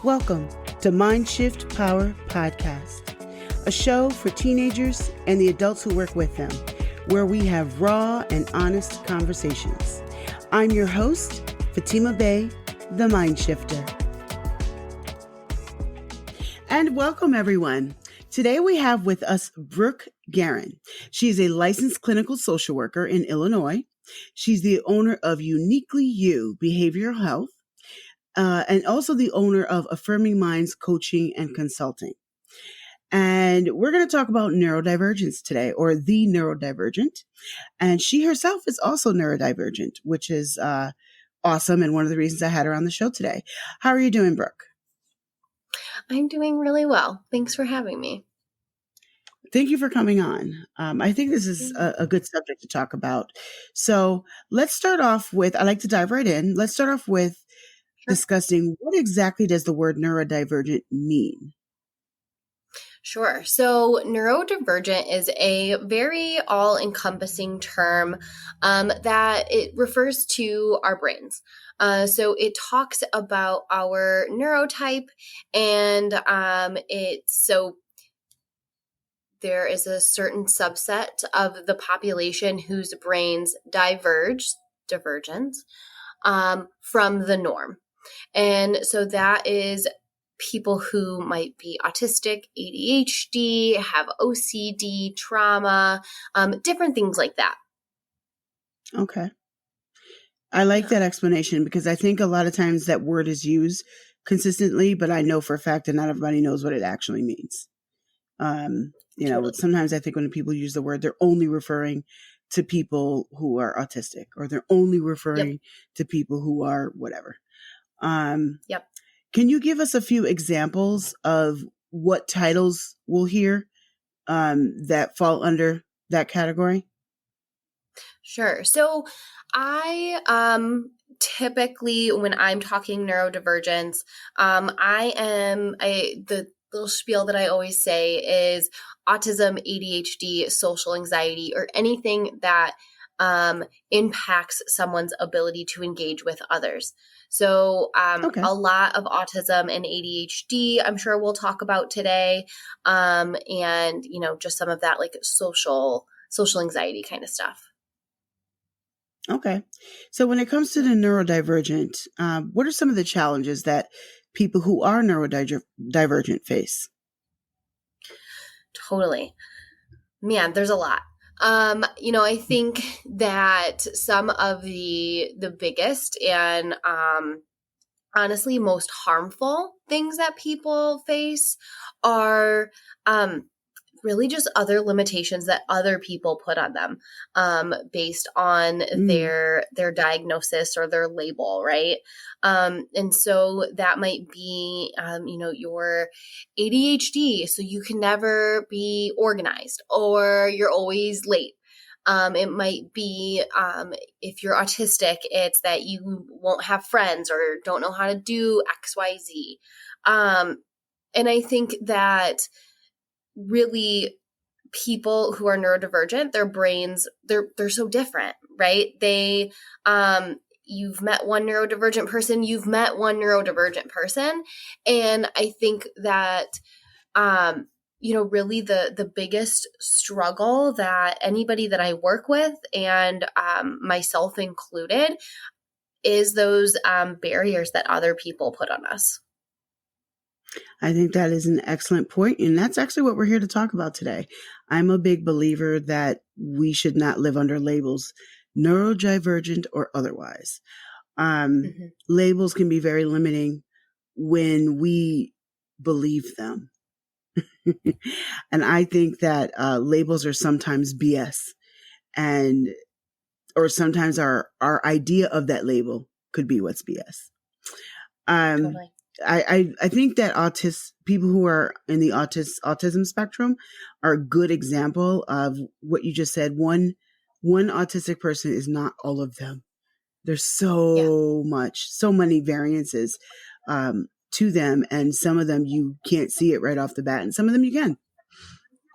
Welcome to Mind Shift Power Podcast, a show for teenagers and the adults who work with them, where we have raw and honest conversations. I'm your host, Fatima Bey, the Mind Shifter. And welcome, everyone. Today we have with us Brooke Guerin. She's a licensed clinical social worker in Illinois. She's the owner of Uniquely You Behavioral Health, and also the owner of Affirming Minds Coaching and Consulting. And we're going to talk about neurodivergence today, or the neurodivergent. And she herself is also neurodivergent, which is awesome, and one of the reasons I had her on the show today. How are you doing, Brooke? I'm doing really well. Thanks for having me. Thank you for coming on. I think this is a good subject to talk about. So let's start off with, I like to dive right in. Let's start off with discussing what exactly does the word neurodivergent mean? Sure. So neurodivergent is a very all-encompassing term that it refers to our brains. So it talks about our neurotype, and there is a certain subset of the population whose brains divergent from the norm. And so that is people who might be autistic, ADHD, have OCD, trauma, different things like that. Okay. I like that explanation because I think a lot of times that word is used consistently, but I know for a fact that not everybody knows what it actually means. Sometimes I think when people use the word, they're only referring to people who are autistic, or they're only referring to people who are whatever. Can you give us a few examples of what titles we'll hear that fall under that category? Sure. So I typically, when I'm talking neurodivergence, the little spiel that I always say is autism, ADHD, social anxiety, or anything that impacts someone's ability to engage with others. So a lot of autism and ADHD, I'm sure we'll talk about today, and just some of that like social anxiety kind of stuff. Okay. So when it comes to the neurodivergent, what are some of the challenges that people who are neurodivergent face? Totally. Man, there's a lot. I think that some of the biggest and honestly most harmful things that people face are really just other limitations that other people put on them based on their diagnosis or their label, right? And so that might be, your ADHD, so you can never be organized or you're always late. It might be if you're autistic, it's that you won't have friends or don't know how to do X, Y, Z. And I think that really people who are neurodivergent, their brains, they're so different, right? You've met one neurodivergent person, And I think that, really the biggest struggle that anybody that I work with, and myself included, is those barriers that other people put on us. I think that is an excellent point, and that's actually what we're here to talk about today. I'm a big believer that we should not live under labels, neurodivergent or otherwise. Labels can be very limiting when we believe them. And I think that labels are sometimes BS, or sometimes our idea of that label could be what's BS. Totally. I think that people who are in the autism spectrum are a good example of what you just said. One autistic person is not all of them. There's so many variances to them, and some of them you can't see it right off the bat, and some of them you can.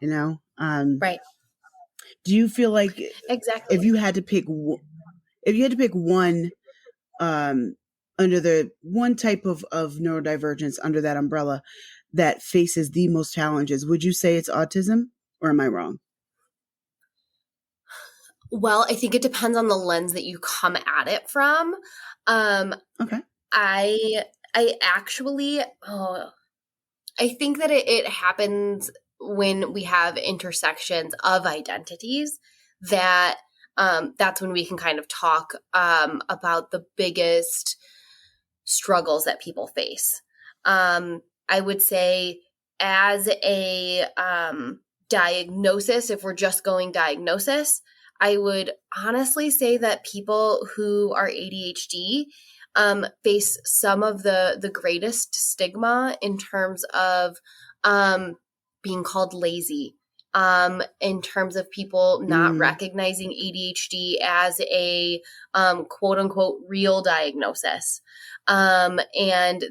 Right? Do you feel like exactly if you had to pick one under the one type of neurodivergence under that umbrella that faces the most challenges, would you say it's autism, or am I wrong? Well, I think it depends on the lens that you come at it from. Okay. I actually, I think that it happens when we have intersections of identities that that's when we can kind of talk about the biggest struggles that people face. I would say as a diagnosis, if we're just going diagnosis, I would honestly say that people who are ADHD face some of the greatest stigma in terms of being called lazy, in terms of people not recognizing ADHD as a quote unquote real diagnosis. And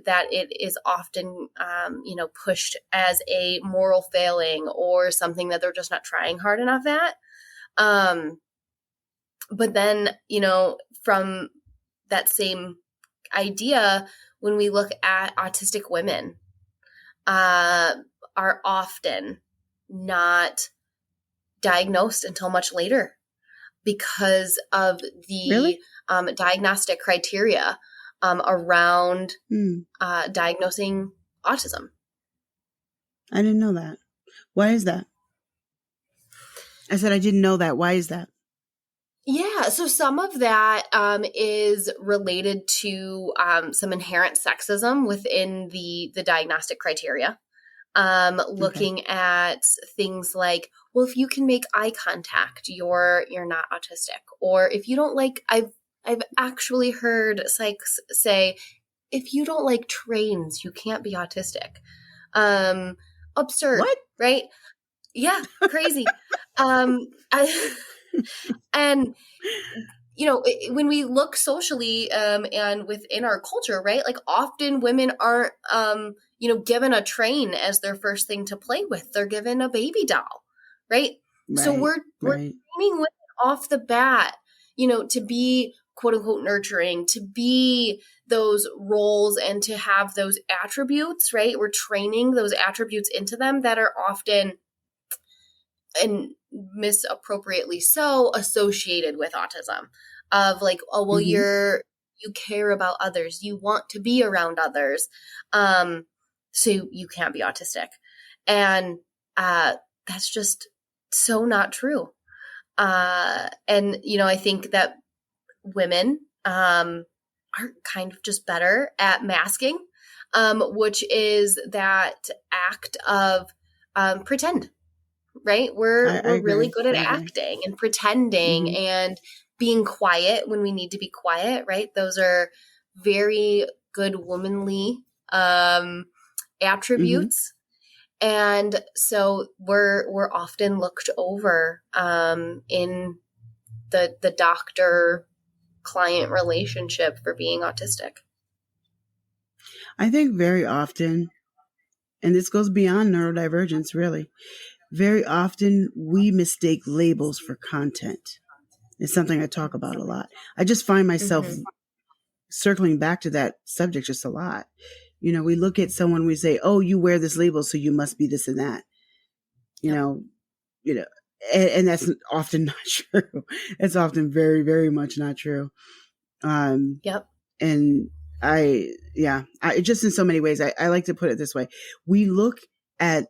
that it is often, pushed as a moral failing or something that they're just not trying hard enough at. But then, from that same idea, when we look at autistic women, are often not diagnosed until much later because of the Really? Diagnostic criteria around diagnosing autism. I didn't know that. Why is that? I said I didn't know that. Why is that? Yeah, so some of that is related to some inherent sexism within the diagnostic criteria. Looking at things like, well, if you can make eye contact, you're not autistic. Or if you don't like, I've actually heard psychs say, if you don't like trains, you can't be autistic. Absurd, What? right? Yeah, crazy. And when we look socially and within our culture, right? Like often women aren't given a train as their first thing to play with. They're given a baby doll, right? So we're training women off the bat, to be quote unquote nurturing, to be those roles and to have those attributes, right? We're training those attributes into them that are often and misappropriately so associated with autism, of like, oh, well, you care about others, you want to be around others, so you can't be autistic. And that's just so not true. And I think that women are kind of just better at masking, which is that act of pretend. Right? We're really good at acting and pretending and being quiet when we need to be quiet, right? Those are very good womanly attributes. And so we're often looked over in the doctor client relationship for being autistic. I think very often, and this goes beyond neurodivergence really, very often we mistake labels for content. It's something I talk about a lot. I just find myself circling back to that subject just a lot. We look at someone, we say, oh, you wear this label, so you must be this and that. And that's often not true. It's often very, very much not true. And I just in so many ways, I like to put it this way. We look at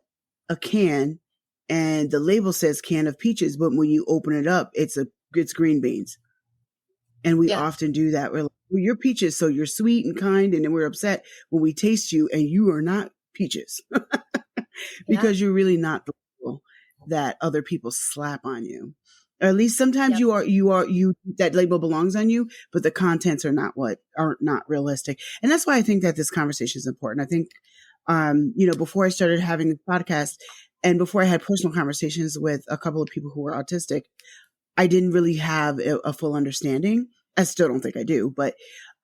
a can and the label says can of peaches, but when you open it up, it's green beans. And we often do that. We're like, well, you're peaches, so you're sweet and kind. And then we're upset when we taste you and you are not peaches because you're really not the label that other people slap on you. Or at least sometimes that label belongs on you, but the contents are not realistic. And that's why I think that this conversation is important. I think, before I started having the podcast and before I had personal conversations with a couple of people who were autistic, I didn't really have a full understanding. I still don't think I do, but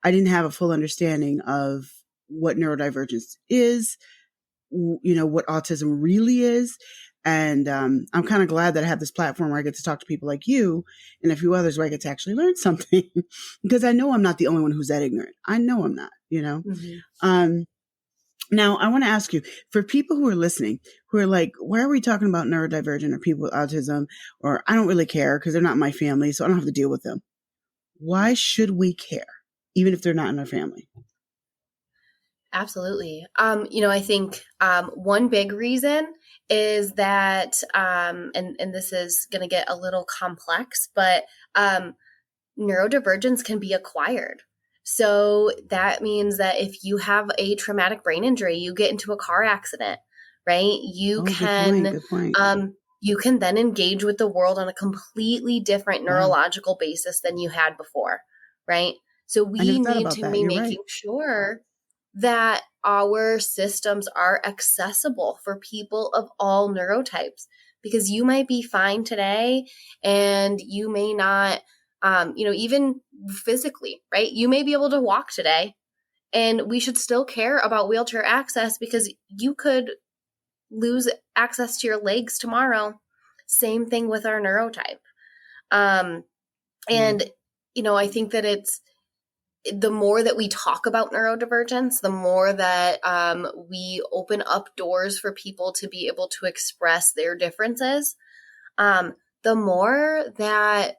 I didn't have a full understanding of what neurodivergence is, what autism really is. And I'm kind of glad that I have this platform where I get to talk to people like you and a few others where I get to actually learn something because I know I'm not the only one who's that ignorant. I know I'm not, you know? Now I want to ask you, for people who are listening, who are like, why are we talking about neurodivergent or people with autism? Or I don't really care because they're not in my family, so I don't have to deal with them. Why should we care, even if they're not in our family? Absolutely. I think one big reason is that, and this is going to get a little complex, but neurodivergence can be acquired. So that means that if you have a traumatic brain injury, you get into a car accident, right? Good point. You can then engage with the world on a completely different neurological basis than you had before, right? So we need to be making sure that our systems are accessible for people of all neurotypes, because you might be fine today and you may not, even physically, right? You may be able to walk today, and we should still care about wheelchair access because you could lose access to your legs tomorrow. Same thing with our neurotype. I think that it's, the more that we talk about neurodivergence, the more that we open up doors for people to be able to express their differences, the more that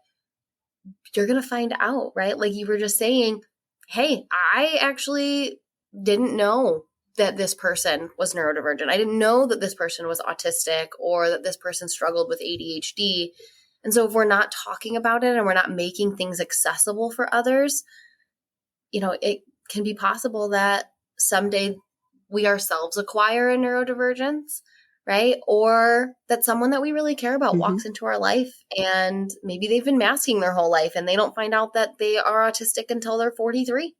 you're going to find out, right? Like you were just saying, hey, I actually didn't know that this person was neurodivergent. I didn't know that this person was autistic or that this person struggled with ADHD. And so if we're not talking about it and we're not making things accessible for others, it can be possible that someday we ourselves acquire a neurodivergence, right? Or that someone that we really care about walks into our life and maybe they've been masking their whole life and they don't find out that they are autistic until they're 43.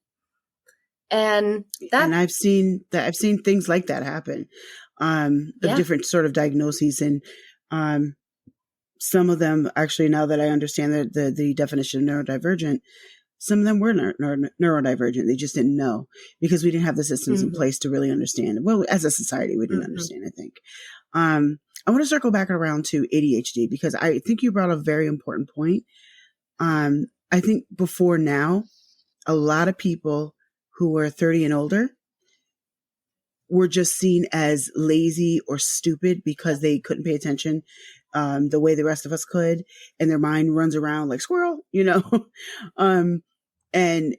And I've seen things like that happen, of different sort of diagnoses. And some of them, actually, now that I understand the definition of neurodivergent, some of them were neurodivergent. They just didn't know because we didn't have the systems in place to really understand. Well, as a society, we didn't understand, I think. I want to circle back around to ADHD because I think you brought a very important point. I think before now, a lot of people who were 30 and older were just seen as lazy or stupid because they couldn't pay attention the way the rest of us could. And their mind runs around like squirrel, and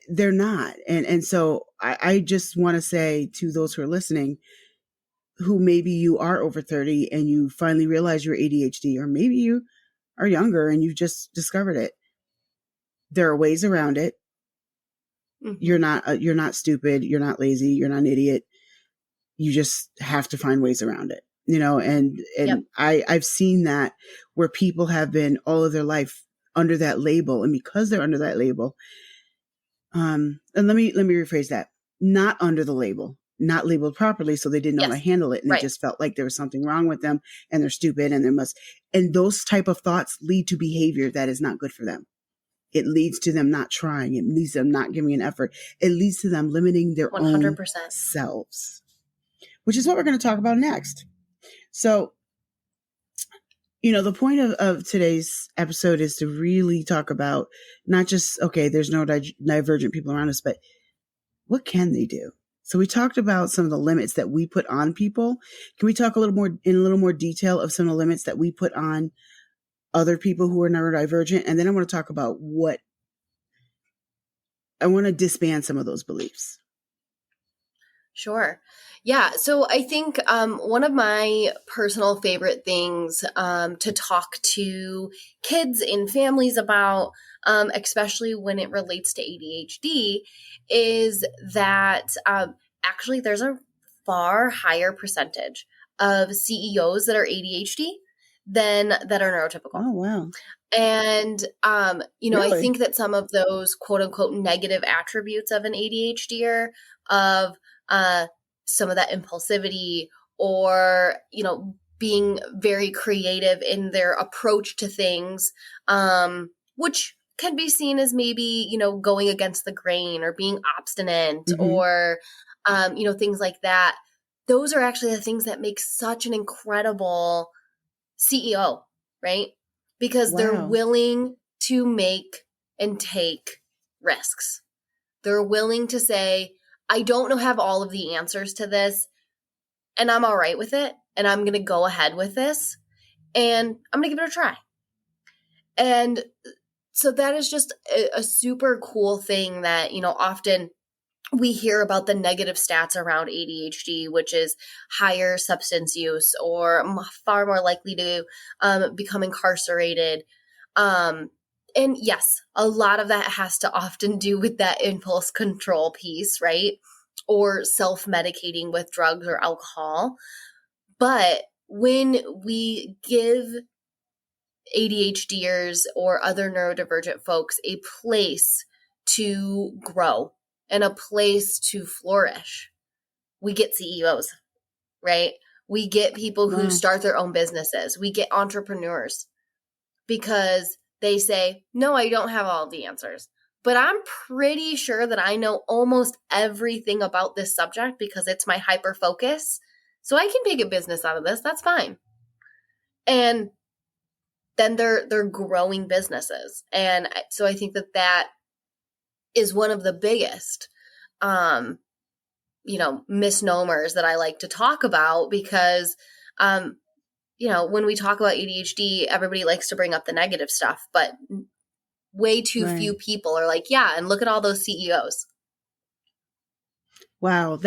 they're not. And so I just want to say to those who are listening, who maybe you are over 30 and you finally realize you're ADHD, or maybe you are younger and you just discovered it. There are ways around it. You're not stupid. You're not lazy. You're not an idiot. You just have to find ways around it, and I've seen that where people have been all of their life under that label. And because they're under that label, and let me rephrase that, not under the label, not labeled properly. So they didn't know how to handle it. And they just felt like there was something wrong with them and they're stupid and those type of thoughts lead to behavior that is not good for them. It leads to them not trying. It leads to them not giving an effort. It leads to them limiting their 100% own selves, which is what we're going to talk about next. So, the point of today's episode is to really talk about not just, okay, there's no divergent people around us, but what can they do? So we talked about some of the limits that we put on people. Can we talk in a little more detail of some of the limits that we put on other people who are neurodivergent? And then I want to talk about I want to disband some of those beliefs. Sure. Yeah. So I think one of my personal favorite things to talk to kids and families about, especially when it relates to ADHD, is that actually there's a far higher percentage of CEOs that are ADHD than that are neurotypical. Oh, wow. And, Really? I think that some of those quote unquote negative attributes of an ADHDer, of some of that impulsivity or, being very creative in their approach to things, which can be seen as maybe, going against the grain or being obstinate or, things like that. those are actually the things that make such an incredible CEO, right? Because they're Wow. willing to make and take risks. They're willing to say, I don't have all of the answers to this, and I'm all right with it, and I'm going to go ahead with this, and I'm going to give it a try. And so that is just a super cool thing that, often we hear about the negative stats around ADHD, which is higher substance use or far more likely to become incarcerated. And yes, a lot of that has to often do with that impulse control piece, right? Or self-medicating with drugs or alcohol. But when we give ADHDers or other neurodivergent folks a place to grow and a place to flourish, we get CEOs, right? We get people who Wow. start their own businesses. We get entrepreneurs because they say, no, I don't have all the answers, but I'm pretty sure that I know almost everything about this subject because it's my hyper focus. So I can make a business out of this. That's fine. And then they're growing businesses. And so I think that is one of the biggest, misnomers that I like to talk about because, when we talk about ADHD, everybody likes to bring up the negative stuff, but way too few people are like, yeah, and look at all those CEOs. Wow.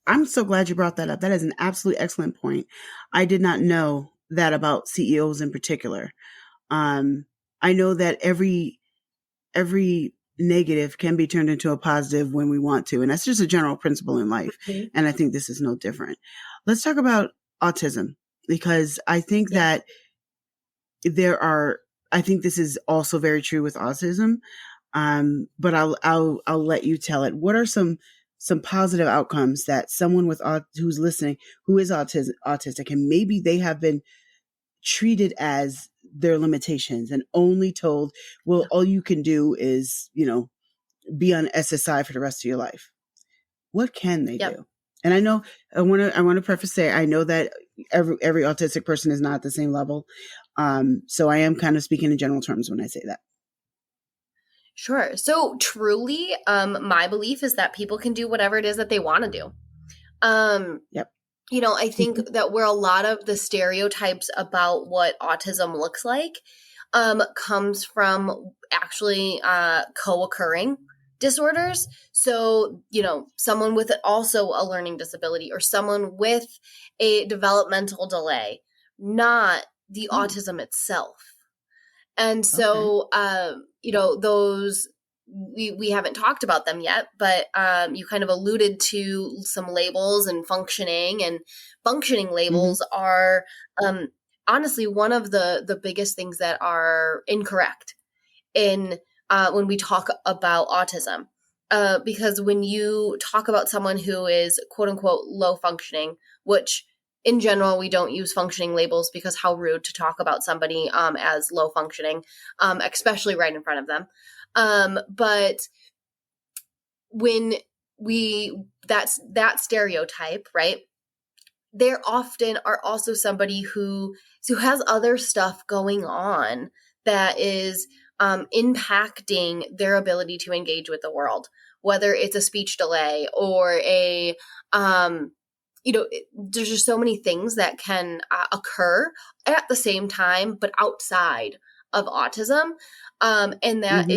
I'm so glad you brought that up. That is an absolutely excellent point. I did not know that about CEOs in particular. I know that every negative can be turned into a positive when we want to. And that's just a general principle in life. Mm-hmm. And I think this is no different. Let's talk about autism, because I think that I think this is also very true with autism. But I'll let you tell it. What are some positive outcomes that someone who's listening, who is autistic, and maybe they have been treated as their limitations and only told, well, all you can do is, be on SSI for the rest of your life. What can they do? And I know I want to preface say, I know that every autistic person is not at the same level. So I am kind of speaking in general terms when I say that. Sure. So truly, my belief is that people can do whatever it is that they want to do. Yep. I think that where a lot of the stereotypes about what autism looks like comes from actually co-occurring disorders. So, someone with also a learning disability or someone with a developmental delay, not the autism itself. And so, those, we haven't talked about them yet, but you kind of alluded to some labels and functioning labels are honestly one of the biggest things that are incorrect in when we talk about autism. Because when you talk about someone who is quote unquote low functioning, which in general, we don't use functioning labels because how rude to talk about somebody as low functioning, especially right in front of them. But when that's that stereotype, right? There often are also somebody who has other stuff going on that is impacting their ability to engage with the world, whether it's a speech delay or there's just so many things that can occur at the same time, but outside of autism. And that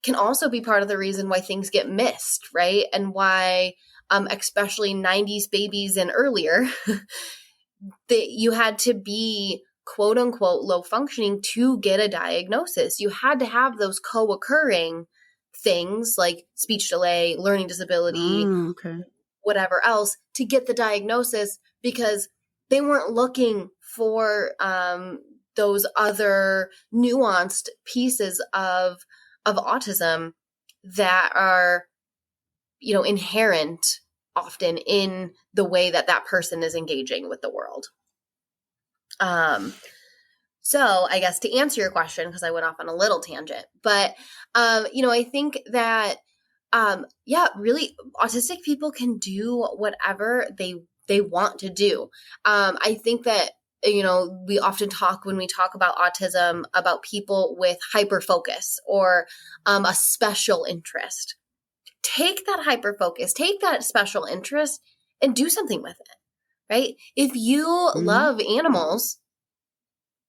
can also be part of the reason why things get missed, right? And why, especially 90s babies and earlier, that you had to be quote unquote low functioning to get a diagnosis. You had to have those co-occurring things like speech delay, learning disability, whatever else to get the diagnosis, because they weren't looking for those other nuanced pieces of autism that are, inherent often in the way that person is engaging with the world. So I guess to answer your question, because I went off on a little tangent, but, I think that, really autistic people can do whatever they they want to do. I think that, we often talk when we talk about autism about people with hyper focus or a special interest. Take that hyper focus, take that special interest and do something with it, right? If you love animals,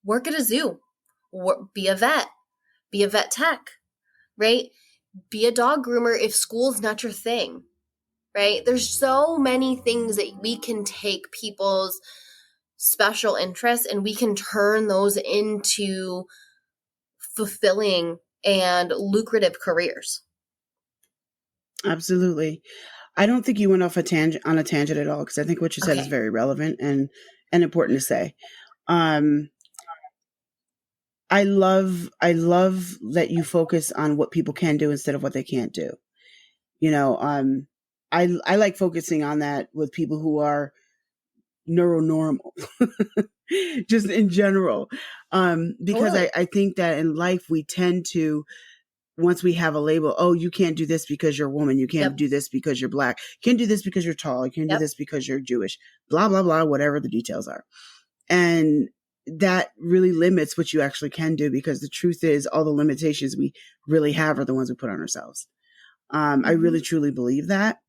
work at a zoo, be a vet tech, right? Be a dog groomer if school's not your thing, right? There's so many things that we can take people's special interests and we can turn those into fulfilling and lucrative careers. Absolutely. I don't think you went off on a tangent at all, because I think what you said is very relevant and important to say. I love that you focus on what people can do instead of what they can't do. I like focusing on that with people who are neuronormal, just in general. Because totally. I think that in life we tend to, once we have a label, oh, you can't do this because you're a woman. You can't do this because you're Black. You can't do this because you're tall. You can't do this because you're Jewish, blah, blah, blah, whatever the details are. And that really limits what you actually can do, because the truth is all the limitations we really have are the ones we put on ourselves. I really, truly believe that.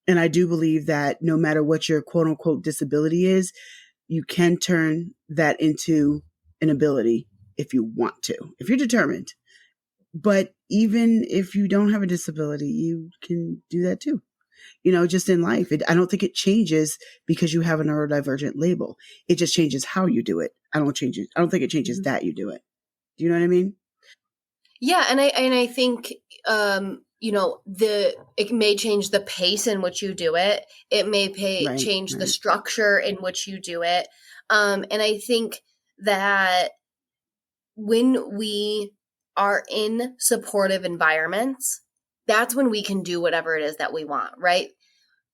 And I do believe that no matter what your quote unquote disability is, you can turn that into an ability if you want to, if you're determined. But even if you don't have a disability, you can do that too. Just in life, I don't think it changes because you have a neurodivergent label. It just changes how you do it. I don't think it changes that you do it. Do you know what I mean? Yeah. And I think, it may change the pace in which you do it. It may change the structure in which you do it. And I think that when we are in supportive environments, that's when we can do whatever it is that we want, right?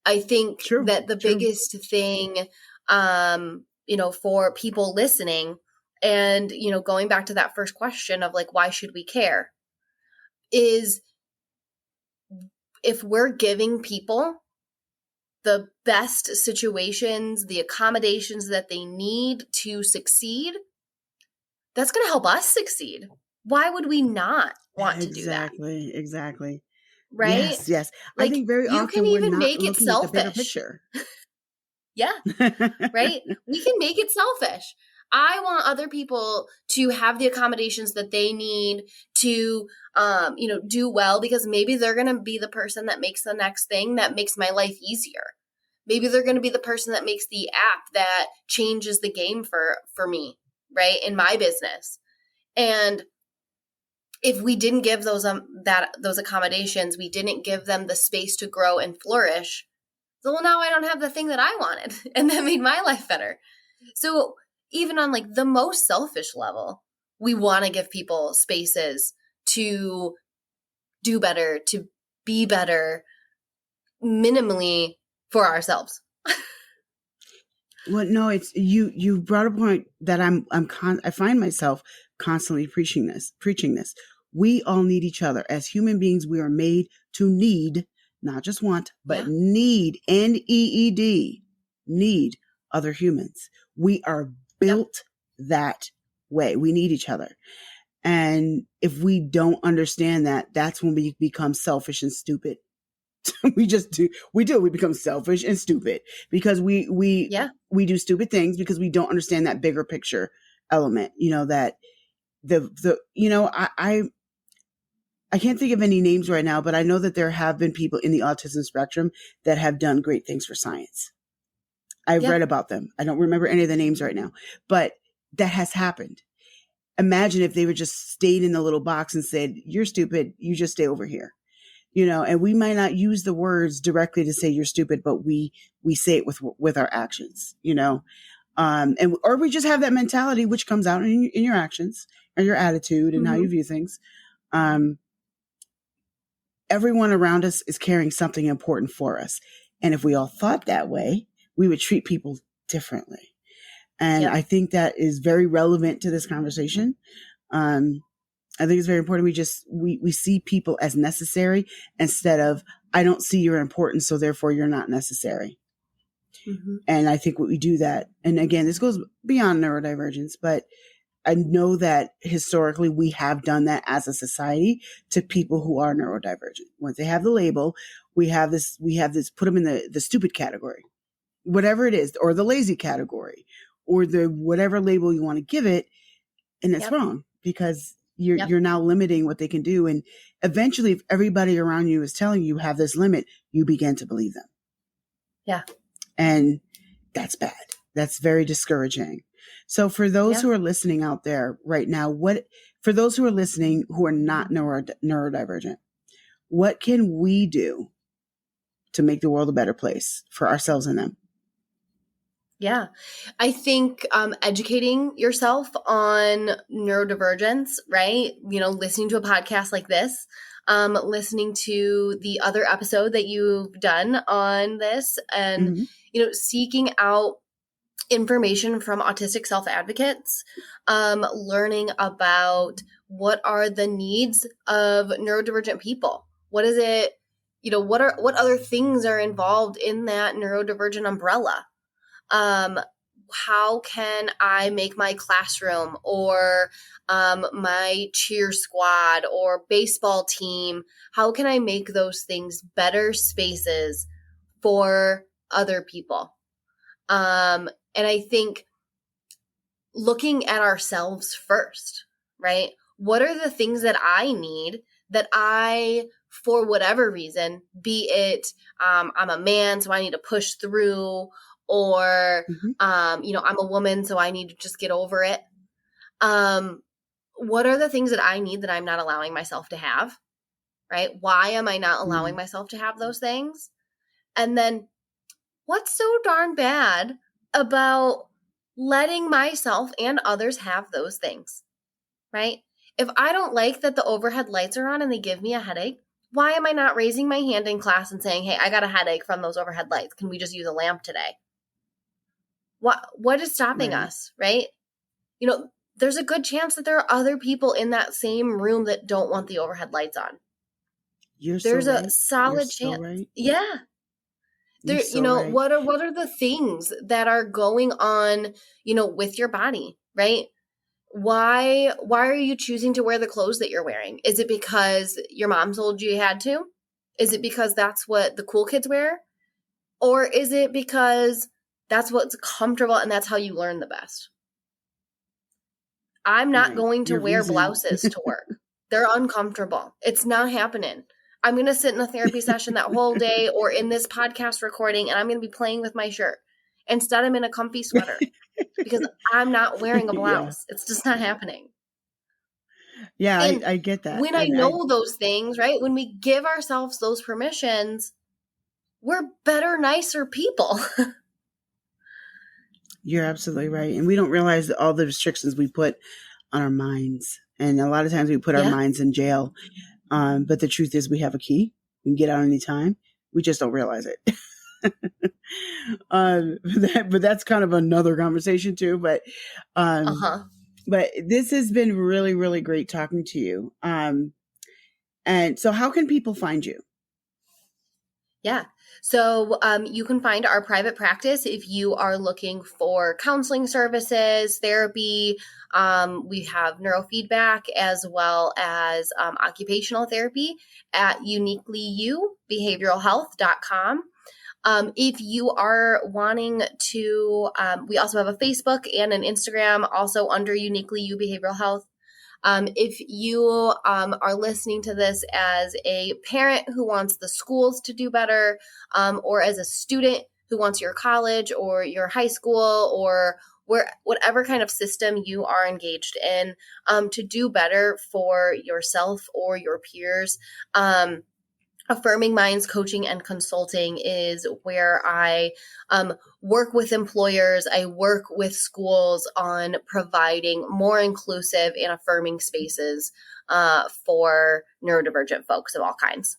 I think that the biggest thing, for people listening and, going back to that first question of like, why should we care, is if we're giving people the best situations, the accommodations that they need to succeed, that's going to help us succeed. Why would we not want to do that? Exactly. Right? Yes. Like, I think very you often can we're even not make it looking at the bigger selfish. picture. Yeah. Right? We can make it selfish. I want other people to have the accommodations that they need to, do well, because maybe they're going to be the person that makes the next thing that makes my life easier. Maybe they're going to be the person that makes the app that changes the game for me, right? In my business. And if we didn't give those accommodations, we didn't give them the space to grow and flourish, so well, now I don't have the thing that I wanted, and that made my life better. So even on like the most selfish level, we want to give people spaces to do better, to be better, minimally for ourselves. Well, no, it's you brought a point that I find myself constantly preaching this. We all need each other. As human beings, we are made to need, not just want, but need, NEED, need other humans. We are built that way. We need each other. And if we don't understand that, that's when we become selfish and stupid. We just do. We become selfish and stupid because we do stupid things because we don't understand that bigger picture element. That I can't think of any names right now, but I know that there have been people in the autism spectrum that have done great things for science. I've read about them. I don't remember any of the names right now, but that has happened. Imagine if they were just stayed in the little box and said, "You're stupid. You just stay over here." And we might not use the words directly to say you're stupid, but we say it with our actions, or we just have that mentality, which comes out in your actions or your attitude and how you view things. Everyone around us is carrying something important for us. And if we all thought that way, we would treat people differently. And I think that is very relevant to this conversation. I think it's very important. We see people as necessary instead of, I don't see your importance, so therefore you're not necessary. Mm-hmm. And I think what we do that, and again, this goes beyond neurodivergence, but I know that historically we have done that as a society to people who are neurodivergent. Once they have the label, we have this, put them in the stupid category, whatever it is, or the lazy category, or the whatever label you want to give it. And it's wrong because you're now limiting what they can do. And eventually, if everybody around you is telling you have this limit, you begin to believe them. Yeah. And that's bad. That's very discouraging. So for those who are listening out there right now, for those who are listening who are not neurodivergent, what can we do to make the world a better place for ourselves and them? Yeah, I think educating yourself on neurodivergence, right? Listening to a podcast like this, listening to the other episode that you've done on this, and, seeking out information from autistic self-advocates, learning about what are the needs of neurodivergent people. What is it, what other things are involved in that neurodivergent umbrella? How can I make my classroom or my cheer squad or baseball team, how can I make those things better spaces for other people? And I think looking at ourselves first, right? What are the things that I need that I, for whatever reason, be it I'm a man, so I need to push through, or, I'm a woman, so I need to just get over it. What are the things that I need that I'm not allowing myself to have, right? Why am I not allowing myself to have those things? And then what's so darn bad about letting myself and others have those things, right? If I don't like that the overhead lights are on and they give me a headache, why am I not raising my hand in class and saying, hey, I got a headache from those overhead lights. Can we just use a lamp today? What is stopping us, right? There's a good chance that there are other people in that same room that don't want the overhead lights on. There's a solid chance. Right. Yeah. There, right. what are the things that are going on, with your body, right? Why are you choosing to wear the clothes that you're wearing? Is it because your mom told you had to? Is it because that's what the cool kids wear? Or is it because that's what's comfortable and that's how you learn the best? I'm not going to wear blouses to work. They're uncomfortable. It's not happening. I'm going to sit in a therapy session that whole day or in this podcast recording, and I'm going to be playing with my shirt. Instead, I'm in a comfy sweater because I'm not wearing a blouse. It's just not happening. Yeah, I get that. When I know those things, right? When we give ourselves those permissions, we're better, nicer people. You're absolutely right. And we don't realize all the restrictions we put on our minds. And a lot of times we put our minds in jail. But the truth is we have a key. We can get out anytime. We just don't realize it. But that's kind of another conversation too. But this has been really, really great talking to you. And so how can people find you? Yeah. So you can find our private practice if you are looking for counseling services, therapy. We have neurofeedback as well as occupational therapy at uniquelyyoubehavioralhealth.com. If you are wanting to, we also have a Facebook and an Instagram also under Uniquely You Behavioral Health. If you are listening to this as a parent who wants the schools to do better, or as a student who wants your college or your high school or whatever kind of system you are engaged in to do better for yourself or your peers, Affirming Minds Coaching and Consulting is where I work with employers. I work with schools on providing more inclusive and affirming spaces for neurodivergent folks of all kinds.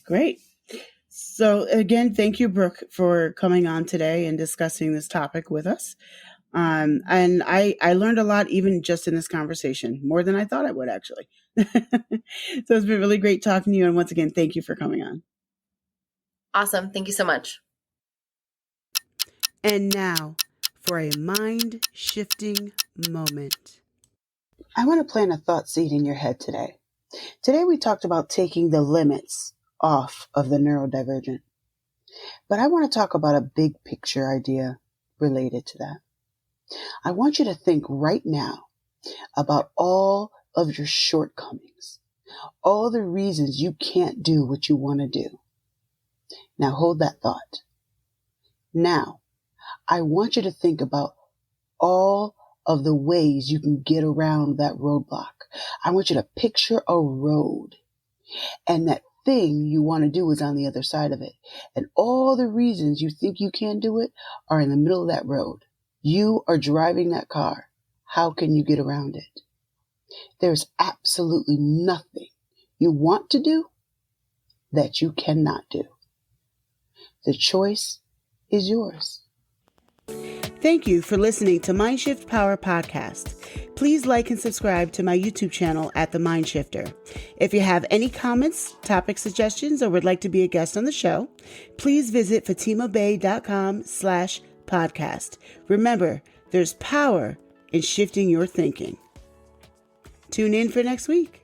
Great. So again, thank you, Brooke, for coming on today and discussing this topic with us. And I learned a lot even just in this conversation, more than I thought I would actually. So it's been really great talking to you. And once again, thank you for coming on. Awesome. Thank you so much. And now for a mind-shifting moment. I want to plant a thought seed in your head today. Today we talked about taking the limits off of the neurodivergent. But I want to talk about a big picture idea related to that. I want you to think right now about all of your shortcomings, all the reasons you can't do what you want to do. Now hold that thought. Now, I want you to think about all of the ways you can get around that roadblock. I want you to picture a road, and that thing you want to do is on the other side of it. And all the reasons you think you can't do it are in the middle of that road. You are driving that car. How can you get around it? There's absolutely nothing you want to do that you cannot do. The choice is yours. Thank you for listening to Mindshift Power Podcast. Please like and subscribe to my YouTube channel at The Mindshifter. If you have any comments, topic suggestions, or would like to be a guest on the show, please visit fatimabay.com/podcast. Remember, there's power in shifting your thinking. Tune in for next week.